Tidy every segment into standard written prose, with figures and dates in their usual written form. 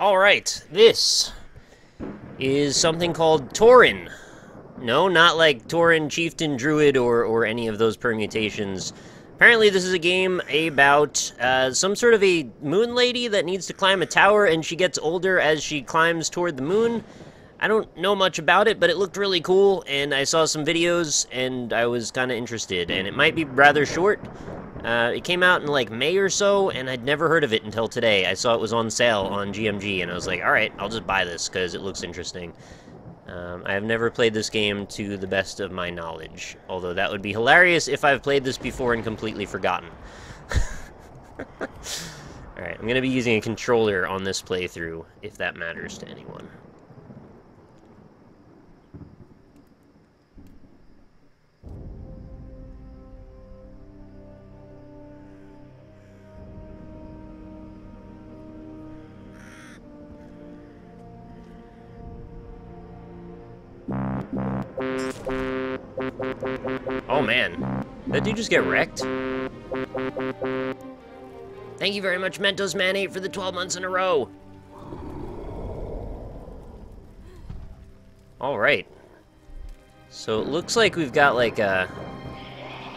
Alright, this is something called Toren. No, not like Toren, Chieftain, Druid, or any of those permutations. Apparently this is a game about some sort of a moon lady that needs to climb a tower, and she gets older as she climbs toward the moon. I don't know much about it, but it looked really cool, and I saw some videos, and I was kind of interested, and it might be rather short. It came out in like May or so, and I'd never heard of it until today. I saw it was on sale on GMG, and I was like, alright, I'll just buy this, because it looks interesting. I have never played this game to the best of my knowledge, although that would be hilarious if I've played this before and completely forgotten. Alright, I'm going to be using a controller on this playthrough, if that matters to anyone. Oh man, that dude just get wrecked? Thank you very much, Mentos Man 8, for the 12 months in a row. Alright. So it looks like we've got like a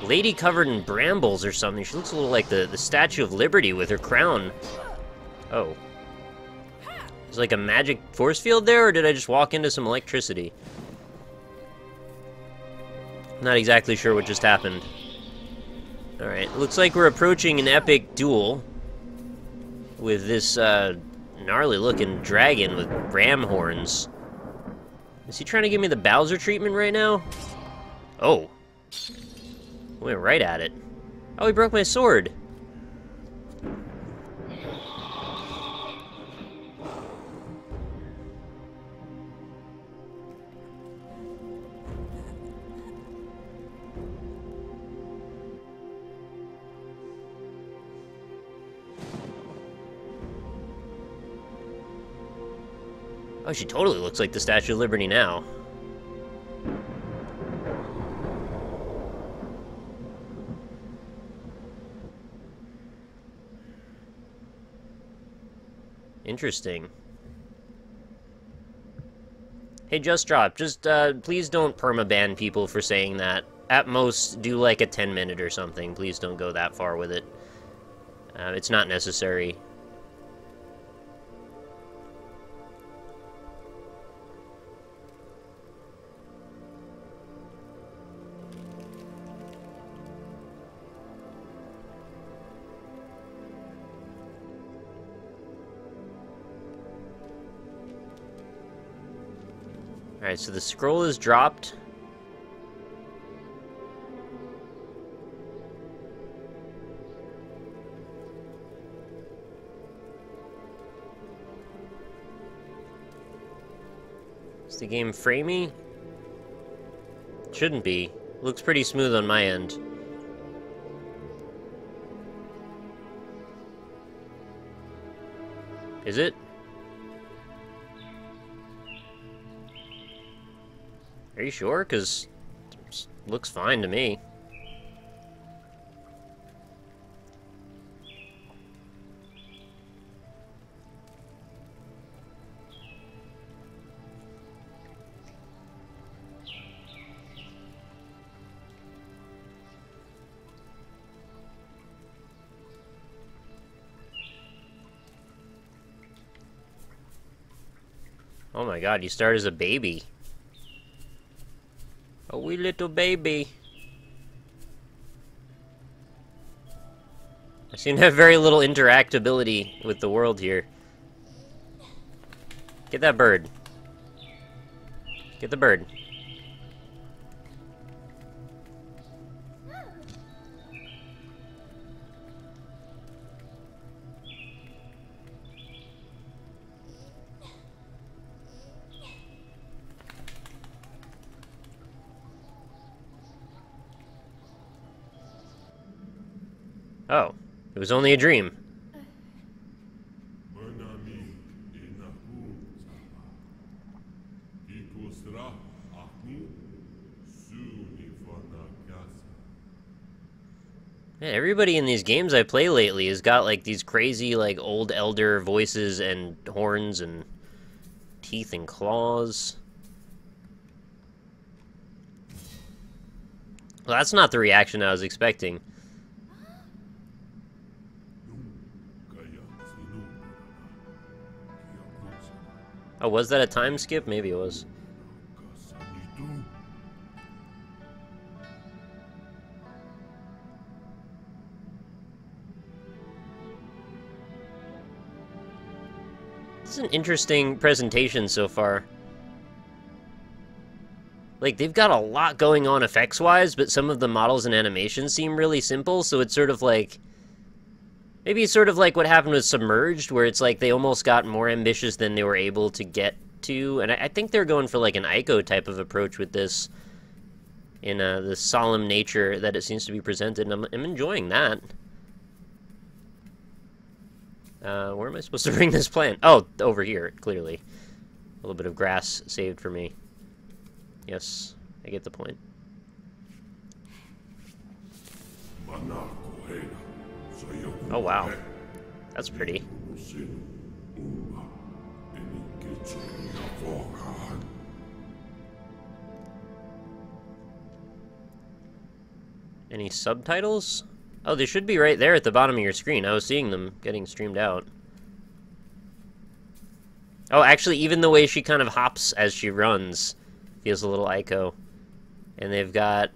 lady covered in brambles or something. She looks a little like the Statue of Liberty with her crown. Oh. There's like a magic force field there, or did I just walk into some electricity? Not exactly sure what just happened. Alright, looks like we're approaching an epic duel with this gnarly looking dragon with ram horns. Is he trying to give me the Bowser treatment right now? Oh. Went right at it. Oh, he broke my sword. Oh, she totally looks like the Statue of Liberty now. Interesting. Hey, Just Drop, please don't permaban people for saying that. At most, do like a 10-minute or something. Please don't go that far with it. It's not necessary. Alright, so the scroll is dropped. Is the game framey? Shouldn't be. Looks pretty smooth on my end. Is it? Are you sure? Because it looks fine to me. Oh my god, you start as a baby. A wee little baby. I seem to have very little interactability with the world here. Get that bird. Get the bird. Oh, it was only a dream. Man, everybody in these games I play lately has got like these crazy like old elder voices and horns and teeth and claws. Well, that's not the reaction I was expecting. Oh, was that a time skip? Maybe it was. This is an interesting presentation so far. Like, they've got a lot going on effects-wise, but some of the models and animations seem really simple, so it's sort of like... Maybe it's sort of like what happened with Submerged, where it's like they almost got more ambitious than they were able to get to, and I think they're going for like an Ico type of approach with this, in the solemn nature that it seems to be presented, and I'm enjoying that. Where am I supposed to bring this plant? Oh, over here, clearly. A little bit of grass saved for me. Yes, I get the point. Oh, wow. That's pretty. Any subtitles? Oh, they should be right there at the bottom of your screen. I was seeing them getting streamed out. Oh, actually, even the way she kind of hops as she runs feels a little Ico. And they've got...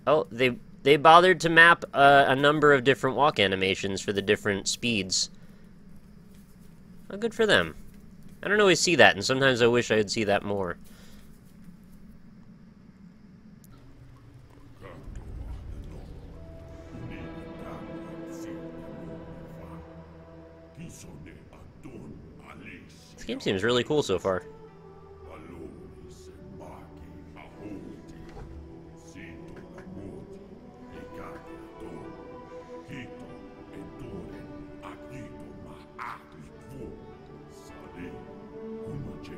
Oh, they bothered to map a number of different walk animations for the different speeds. Oh, good for them. I don't always see that, and sometimes I wish I would see that more. This game seems really cool so far.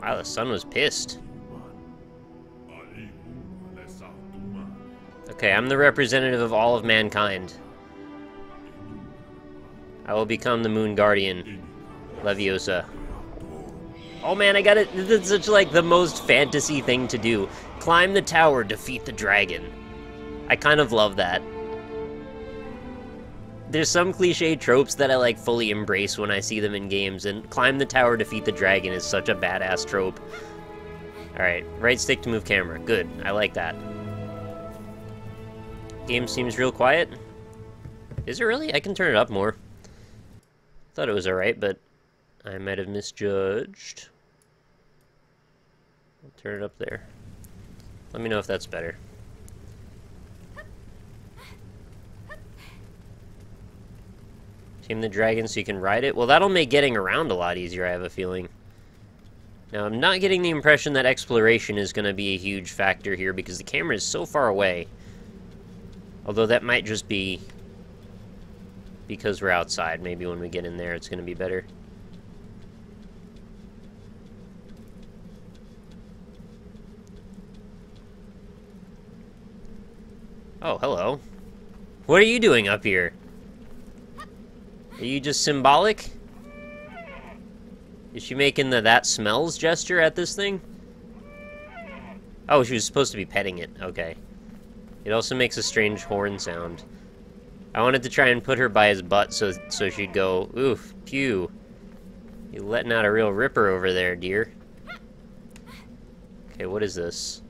Wow, the sun was pissed. Okay, I'm the representative of all of mankind. I will become the Moon Guardian, Leviosa. Oh man, I got it. This is such like the most fantasy thing to do. Climb the tower, defeat the dragon. I kind of love that. There's some cliche tropes that I like fully embrace when I see them in games, and climb the tower, defeat the dragon is such a badass trope. Alright, right stick to move camera. Good, I like that. Game seems real quiet. Is it really? I can turn it up more. Thought it was alright, but I might have misjudged. I'll turn it up there. Let me know if that's better. Tame the dragon so you can ride it? Well, that'll make getting around a lot easier, I have a feeling. Now, I'm not getting the impression that exploration is going to be a huge factor here because the camera is so far away. Although that might just be because we're outside. Maybe when we get in there it's going to be better. Oh, hello. What are you doing up here? Are you just symbolic? Is she making the that smells gesture at this thing? Oh, she was supposed to be petting it. Okay. It also makes a strange horn sound. I wanted to try and put her by his butt so she'd go, oof, pew. You're letting out a real ripper over there, dear. Okay, what is this?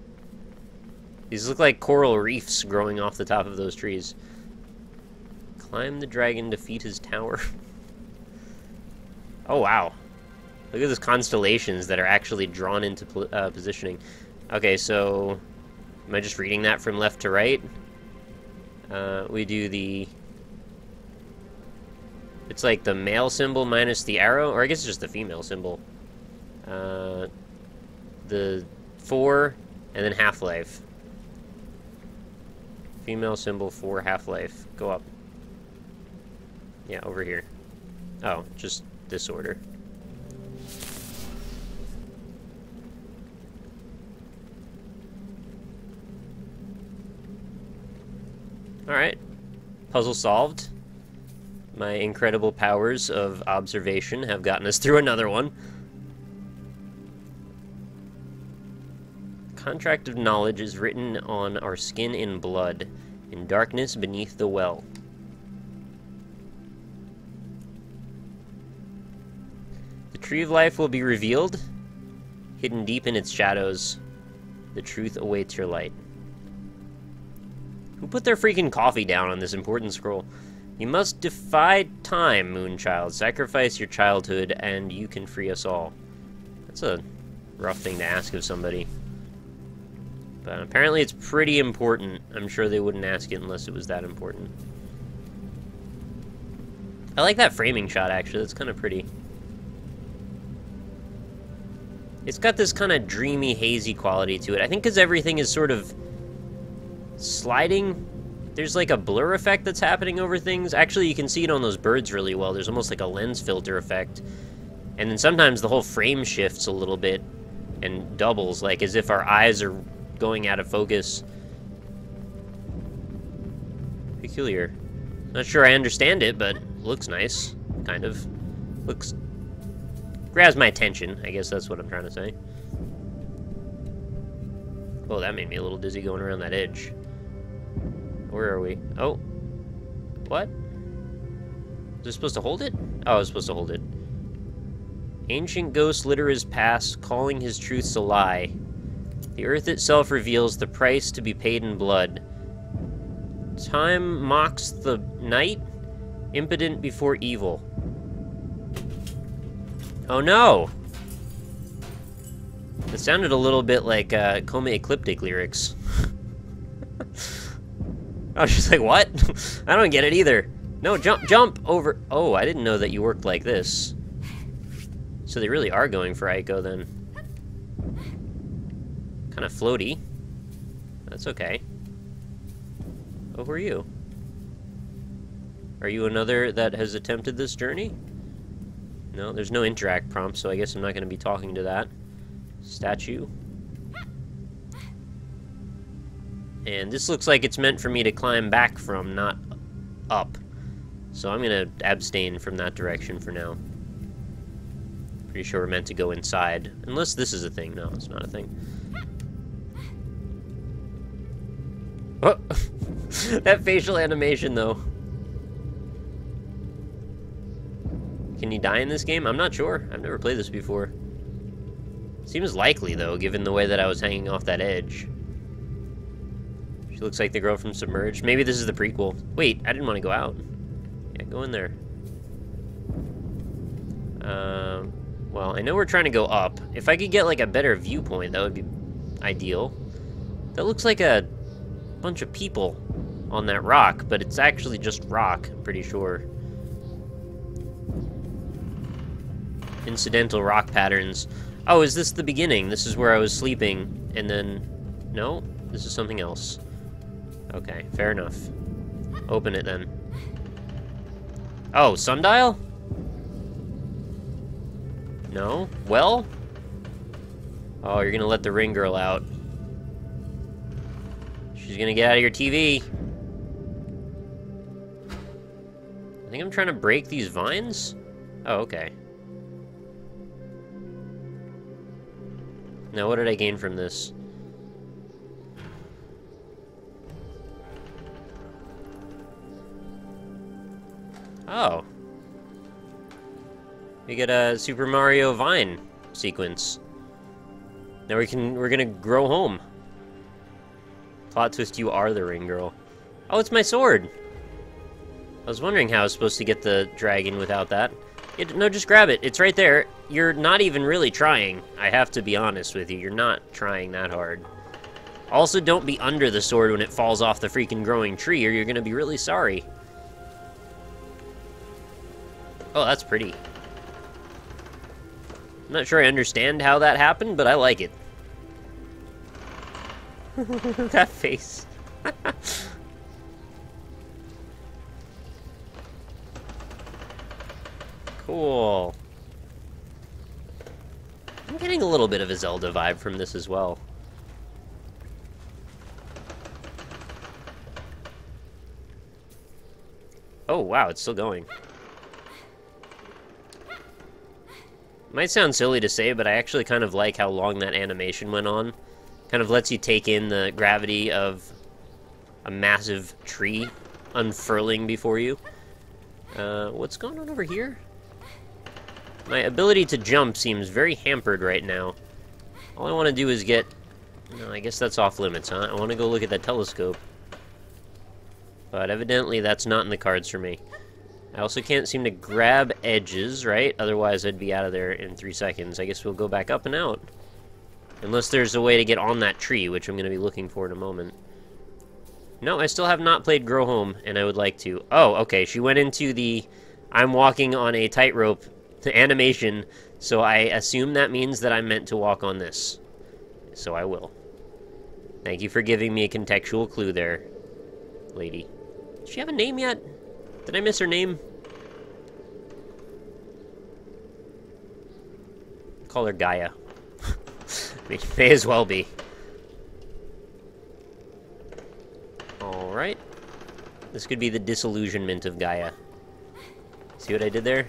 These look like coral reefs growing off the top of those trees. Climb the dragon, defeat his tower. Oh, wow. Look at those constellations that are actually drawn into positioning. Okay, so... Am I just reading that from left to right? We do the... It's like the male symbol minus the arrow, or I guess it's just the female symbol. The 4, and then half-life. Female symbol 4, half-life. Go up. Yeah, over here. Oh, just this order. Alright. Puzzle solved. My incredible powers of observation have gotten us through another one. Contract of knowledge is written on our skin in blood, in darkness beneath the well. The tree of life will be revealed, hidden deep in its shadows. The truth awaits your light. Who put their freaking coffee down on this important scroll? You must defy time, Moonchild. Sacrifice your childhood, and you can free us all. That's a rough thing to ask of somebody. But apparently it's pretty important. I'm sure they wouldn't ask it unless it was that important. I like that framing shot, actually. That's kind of pretty. It's got this kind of dreamy, hazy quality to it. I think because everything is sort of sliding. There's like a blur effect that's happening over things. Actually, you can see it on those birds really well. There's almost like a lens filter effect. And then sometimes the whole frame shifts a little bit and doubles, like as if our eyes are going out of focus. Peculiar. Not sure I understand it, but looks nice. Kind of. Looks... grabs my attention. I guess that's what I'm trying to say. Oh, that made me a little dizzy going around that edge. Where are we? Oh. What? Was I supposed to hold it? Oh, I was supposed to hold it. Ancient ghost litter is past, calling his truths a lie. The earth itself reveals the price to be paid in blood. Time mocks the night, impotent before evil. Oh no! It sounded a little bit like Coma Ecliptic lyrics. I was just like, what? I don't get it either. No, jump over. Oh, I didn't know that you worked like this. So they really are going for Aiko then. Kind of floaty. That's okay. Oh, who are you? Are you another that has attempted this journey? No, there's no interact prompt, so I guess I'm not going to be talking to that. Statue. And this looks like it's meant for me to climb back from, not up. So I'm going to abstain from that direction for now. Pretty sure we're meant to go inside. Unless this is a thing. No, it's not a thing. Oh! That facial animation, though. Can you die in this game? I'm not sure. I've never played this before. Seems likely, though, given the way that I was hanging off that edge. She looks like the girl from Submerged. Maybe this is the prequel. Wait, I didn't want to go out. Yeah, go in there. Well, I know we're trying to go up. If I could get, like, a better viewpoint, that would be ideal. That looks like a bunch of people on that rock, but it's actually just rock, I'm pretty sure. Incidental rock patterns. Oh, is this the beginning? This is where I was sleeping, and then... No? This is something else. Okay, fair enough. Open it, then. Oh, sundial? No? Well? Oh, you're gonna let the ring girl out. She's gonna get out of your TV. I think I'm trying to break these vines? Oh, okay. Now, what did I gain from this? Oh. We get a Super Mario Vine sequence. Now we're gonna grow home. Plot twist, you are the ring girl. Oh, it's my sword! I was wondering how I was supposed to get the dragon without that. No, just grab it. It's right there. You're not even really trying. I have to be honest with you. You're not trying that hard. Also, don't be under the sword when it falls off the freaking growing tree, or you're gonna be really sorry. Oh, that's pretty. I'm not sure I understand how that happened, but I like it. That face. Cool. I'm getting a little bit of a Zelda vibe from this as well. Oh, wow, it's still going. Might sound silly to say, but I actually kind of like how long that animation went on. Kind of lets you take in the gravity of a massive tree unfurling before you. What's going on over here? My ability to jump seems very hampered right now. All I want to do is get... No, I guess that's off limits, huh? I want to go look at that telescope. But evidently that's not in the cards for me. I also can't seem to grab edges, right? Otherwise I'd be out of there in 3 seconds. I guess we'll go back up and out. Unless there's a way to get on that tree, which I'm going to be looking for in a moment. No, I still have not played Grow Home, and I would like to. Oh, okay, she went into the I'm walking on a tightrope animation, so I assume that means that I'm meant to walk on this. So I will. Thank you for giving me a contextual clue there, lady. Does she have a name yet? Did I miss her name? Call her Gaia. May as well be. Alright. This could be the disillusionment of Gaia. See what I did there?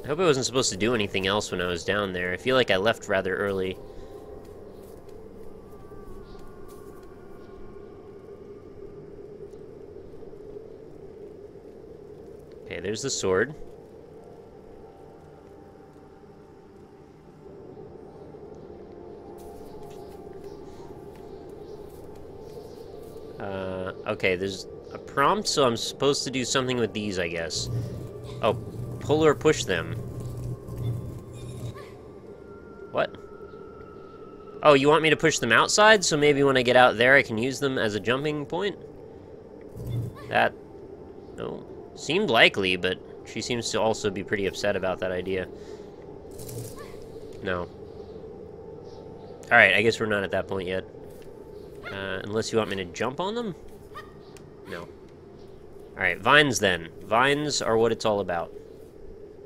I hope I wasn't supposed to do anything else when I was down there. I feel like I left rather early. Okay, there's the sword. Okay, there's a prompt, so I'm supposed to do something with these, I guess. Oh, pull or push them. What? Oh, you want me to push them outside, so maybe when I get out there I can use them as a jumping point? That... no. Seemed likely, but she seems to also be pretty upset about that idea. No. Alright, I guess we're not at that point yet. Unless you want me to jump on them? No. Alright, vines then. Vines are what it's all about.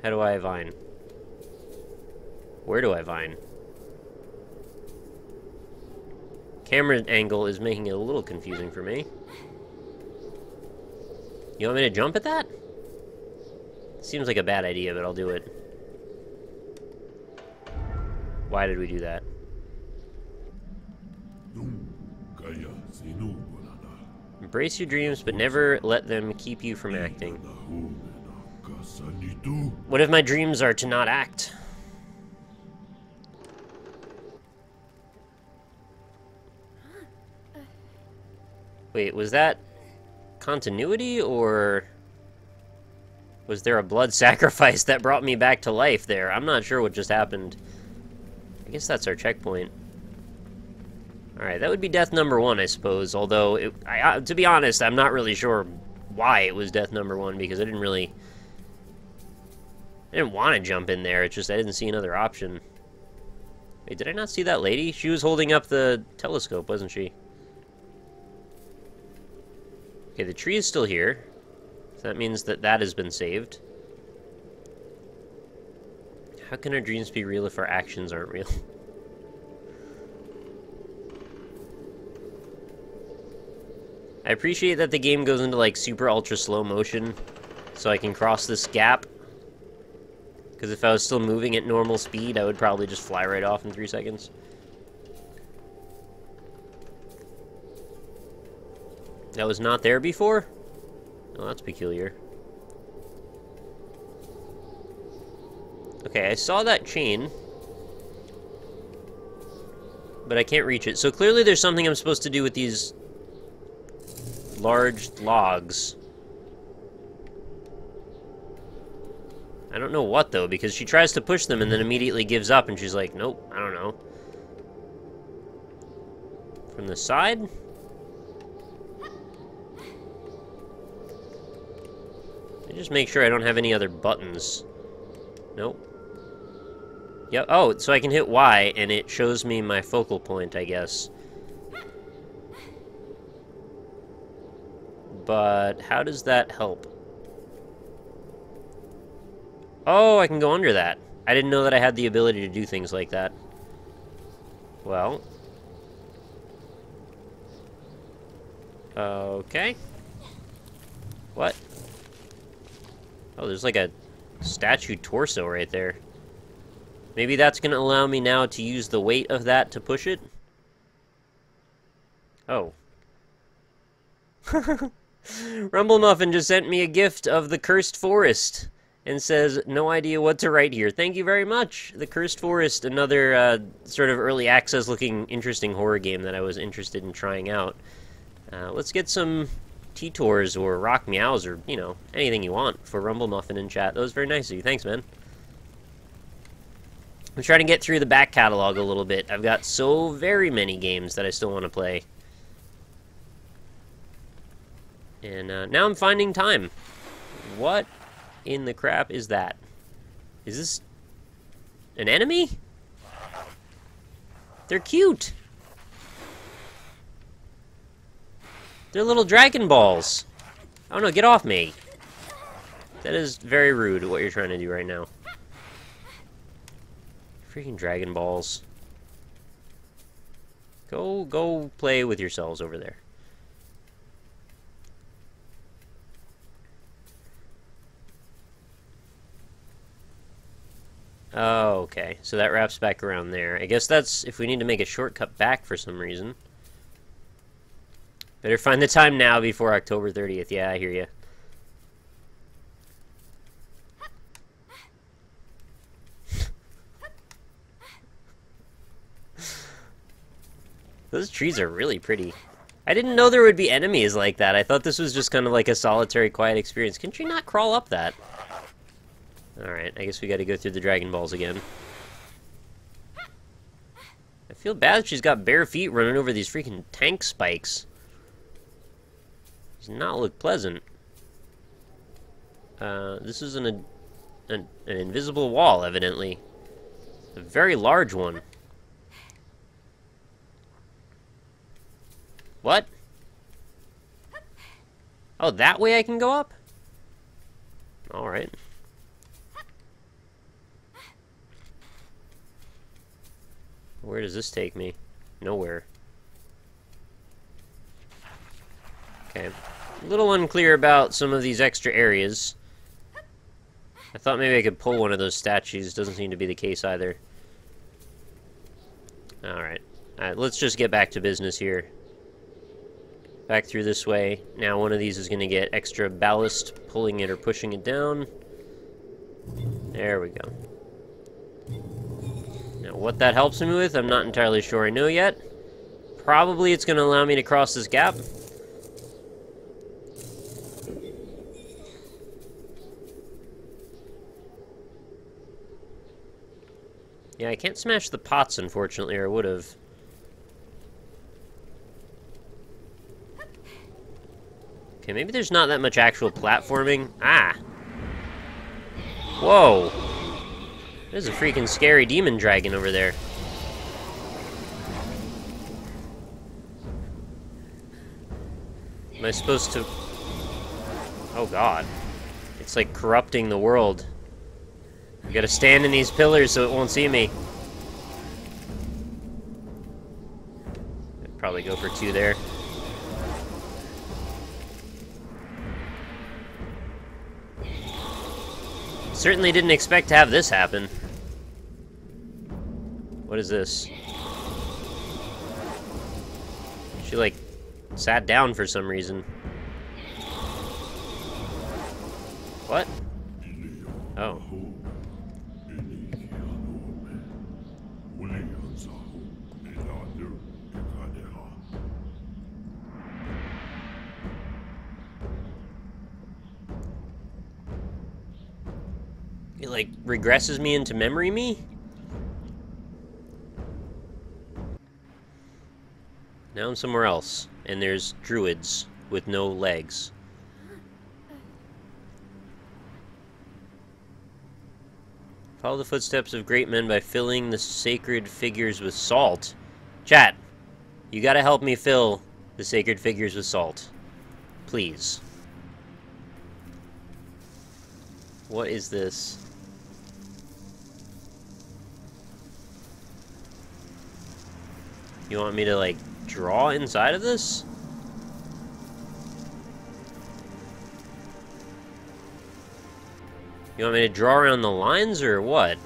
How do I vine? Where do I vine? Camera angle is making it a little confusing for me. You want me to jump at that? Seems like a bad idea, but I'll do it. Why did we do that? Embrace your dreams, but never let them keep you from acting. What if my dreams are to not act? Wait, was that continuity, or was there a blood sacrifice that brought me back to life there? I'm not sure what just happened. I guess that's our checkpoint. Alright, that would be death number 1, I suppose, although, to be honest, I'm not really sure why it was death number 1, because I didn't want to jump in there, it's just I didn't see another option. Wait, did I not see that lady? She was holding up the telescope, wasn't she? Okay, the tree is still here, so that means that that has been saved. How can our dreams be real if our actions aren't real? I appreciate that the game goes into, like, super ultra slow motion, so I can cross this gap. Because if I was still moving at normal speed, I would probably just fly right off in 3 seconds. That was not there before? Oh, that's peculiar. Okay, I saw that chain, but I can't reach it. So clearly there's something I'm supposed to do with these large logs. I don't know what, though, because she tries to push them and then immediately gives up, and she's like, nope, I don't know. From the side? I just make sure I don't have any other buttons. Nope. Yep. Oh, so I can hit Y, and it shows me my focal point, I guess. But how does that help? Oh, I can go under that. I didn't know that I had the ability to do things like that. Well. Okay. What? Oh, there's like a statue torso right there. Maybe that's gonna allow me now to use the weight of that to push it? Oh. Rumble Muffin just sent me a gift of the Cursed Forest and says, no idea what to write here. Thank you very much. The Cursed Forest, another sort of early access looking interesting horror game that I was interested in trying out. Let's get some T-Tours or Rock Meows or, you know, anything you want for Rumble Muffin in chat. That was very nice of you. Thanks, man. I'm trying to get through the back catalog a little bit. I've got so very many games that I still want to play. And now I'm finding time. What in the crap is that? Is this an enemy? They're cute. They're little Dragon Balls. Oh no, get off me. That is very rude what you're trying to do right now. Freaking Dragon Balls. Go play with yourselves over there. Oh, okay. So that wraps back around there. I guess that's if we need to make a shortcut back for some reason. Better find the time now before October 30th. Yeah, I hear you. Those trees are really pretty. I didn't know there would be enemies like that. I thought this was just kind of like a solitary, quiet experience. Can she not crawl up that? Alright, I guess we gotta go through the Dragon Balls again. I feel bad she's got bare feet running over these freaking tank spikes. Does not look pleasant. This is an invisible wall, evidently. A very large one. What? Oh, that way I can go up? Alright. Where does this take me? Nowhere. Okay. A little unclear about some of these extra areas. I thought maybe I could pull one of those statues. Doesn't seem to be the case either. Alright. Alright, let's just get back to business here. Back through this way. Now one of these is going to get extra ballast, pulling it or pushing it down. There we go. Now what that helps me with, I'm not entirely sure I know yet. Probably it's going to allow me to cross this gap. Yeah, I can't smash the pots, unfortunately, or I would have. Okay, maybe there's not that much actual platforming. Ah! Whoa! There's a freaking scary demon dragon over there. Am I supposed to... Oh god. It's like corrupting the world. I gotta stand in these pillars so it won't see me. I'd probably go for 2 there. Certainly didn't expect to have this happen. What is this? She, like, sat down for some reason. What? Oh. It, like, regresses me into memory me? Now I'm somewhere else, and there's druids with no legs. Follow the footsteps of great men by filling the sacred figures with salt. Chat, you gotta help me fill the sacred figures with salt. Please. What is this? You want me to, like, draw inside of this? You want me to draw around the lines, or what?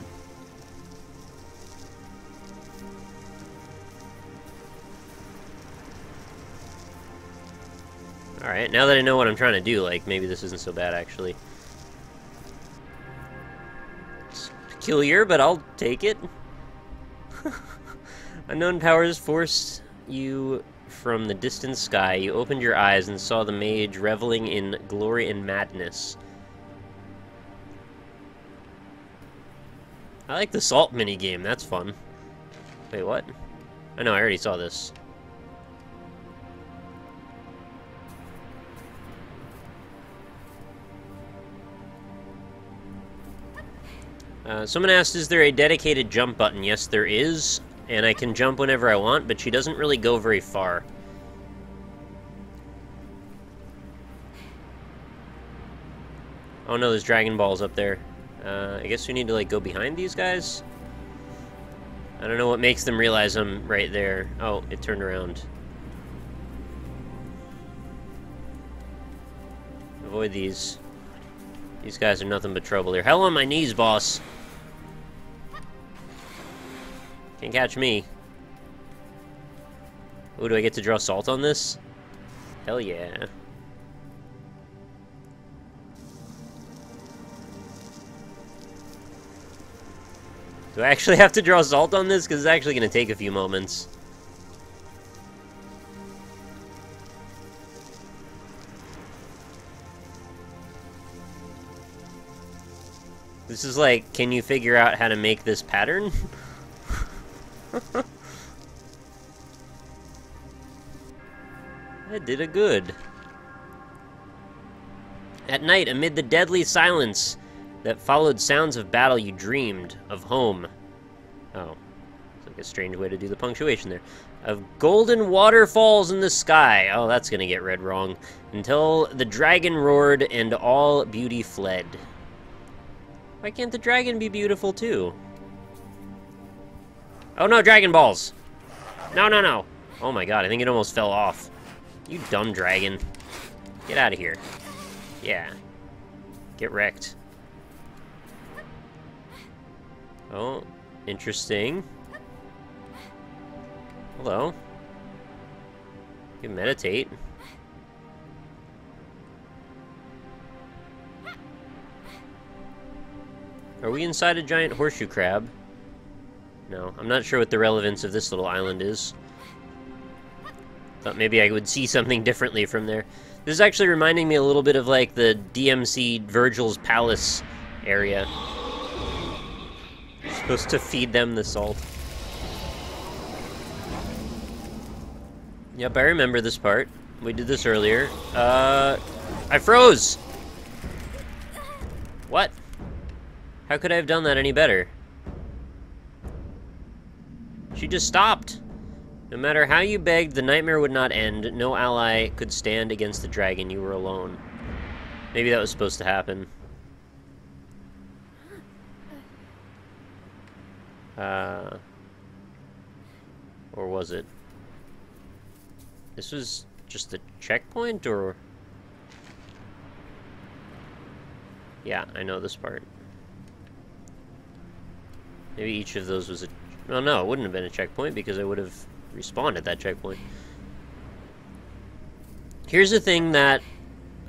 Alright, now that I know what I'm trying to do, like, maybe this isn't so bad, actually. It's peculiar, but I'll take it. Unknown powers forced you from the distant sky. You opened your eyes and saw the mage reveling in glory and madness. I like the salt minigame, that's fun. Wait, what? I know, I already saw this. Someone asked, is there a dedicated jump button? Yes, there is, and I can jump whenever I want, but she doesn't really go very far. Oh no, there's Dragon Balls up there. I guess we need to, like, go behind these guys? I don't know what makes them realize I'm right there. Oh, it turned around. Avoid these. These guys are nothing but trouble here. Hell on my knees, boss! Can't catch me. Ooh, do I get to draw salt on this? Hell yeah. Do I actually have to draw salt on this? Because it's actually going to take a few moments. This is like, can you figure out how to make this pattern? I did a good. At night, amid the deadly silence that followed sounds of battle, you dreamed of home. Oh, it's like a strange way to do the punctuation there. Of golden waterfalls in the sky. Oh, that's gonna get read wrong. Until the dragon roared and all beauty fled. Why can't the dragon be beautiful too? Oh no, Dragon Balls! No, no, no! Oh my god, I think it almost fell off. You dumb dragon. Get out of here. Yeah. Get wrecked. Oh, interesting. Hello. You can meditate. Are we inside a giant horseshoe crab? No, I'm not sure what the relevance of this little island is. Thought maybe I would see something differently from there. This is actually reminding me a little bit of like the DMC Virgil's Palace area. You're supposed to feed them the salt. Yep, I remember this part. We did this earlier. I froze! What? How could I have done that any better? She just stopped. No matter how you begged, the nightmare would not end. No ally could stand against the dragon. You were alone. Maybe that was supposed to happen. Or was it? This was just a checkpoint, or? Yeah, I know this part. Maybe each of those was a... Oh no, it wouldn't have been a checkpoint because I would have respawned at that checkpoint. Here's the thing that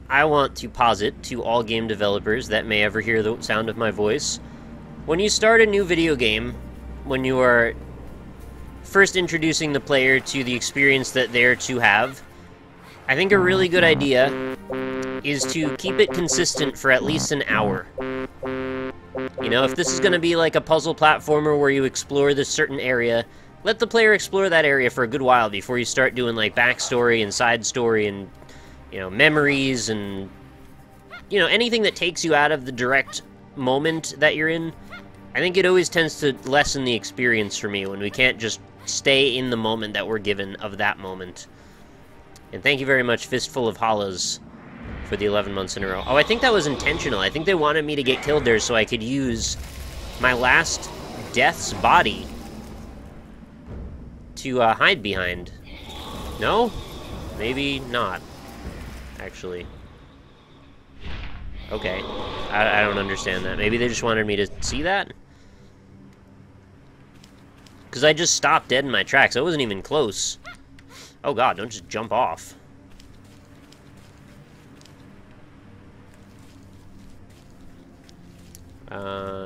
I want to posit to all game developers that may ever hear the sound of my voice. When you start a new video game, when you are first introducing the player to the experience that they're to have, I think a really good idea is to keep it consistent for at least an hour. You know, if this is going to be like a puzzle platformer where you explore this certain area, let the player explore that area for a good while before you start doing like backstory and side story and, you know, memories and, you know, anything that takes you out of the direct moment that you're in. I think it always tends to lessen the experience for me when we can't just stay in the moment that we're given of that moment. And thank you very much, Fistful of Hollows, for the 11 months in a row. Oh, I think that was intentional. I think they wanted me to get killed there so I could use my last death's body to hide behind. No? Maybe not, actually. Okay. I don't understand that. Maybe they just wanted me to see that? Because I just stopped dead in my tracks. I wasn't even close. Oh god, don't just jump off.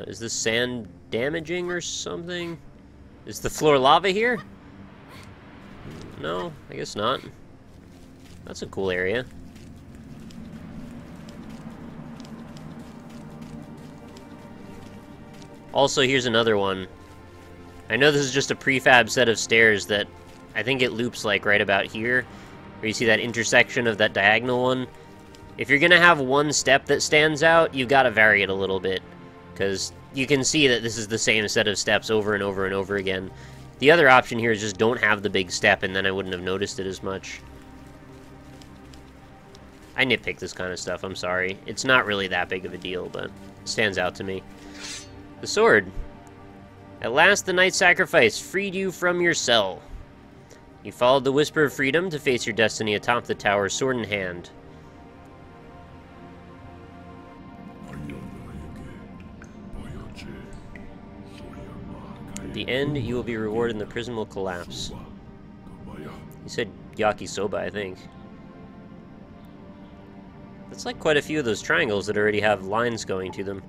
Is this sand damaging or something? Is the floor lava here? No, I guess not. That's a cool area. Also, here's another one. I know this is just a prefab set of stairs that I think it loops like right about here, where you see that intersection of that diagonal one. If you're gonna have one step that stands out, you gotta vary it a little bit, because you can see that this is the same set of steps over and over and over again. The other option here is just don't have the big step, and then I wouldn't have noticed it as much. I nitpick this kind of stuff, I'm sorry. It's not really that big of a deal, but it stands out to me. The sword. At last, the night sacrifice freed you from your cell. You followed the whisper of freedom to face your destiny atop the tower, sword in hand. At the end, you will be rewarded and the prison will collapse. He said yakisoba, I think. That's like quite a few of those triangles that already have lines going to them.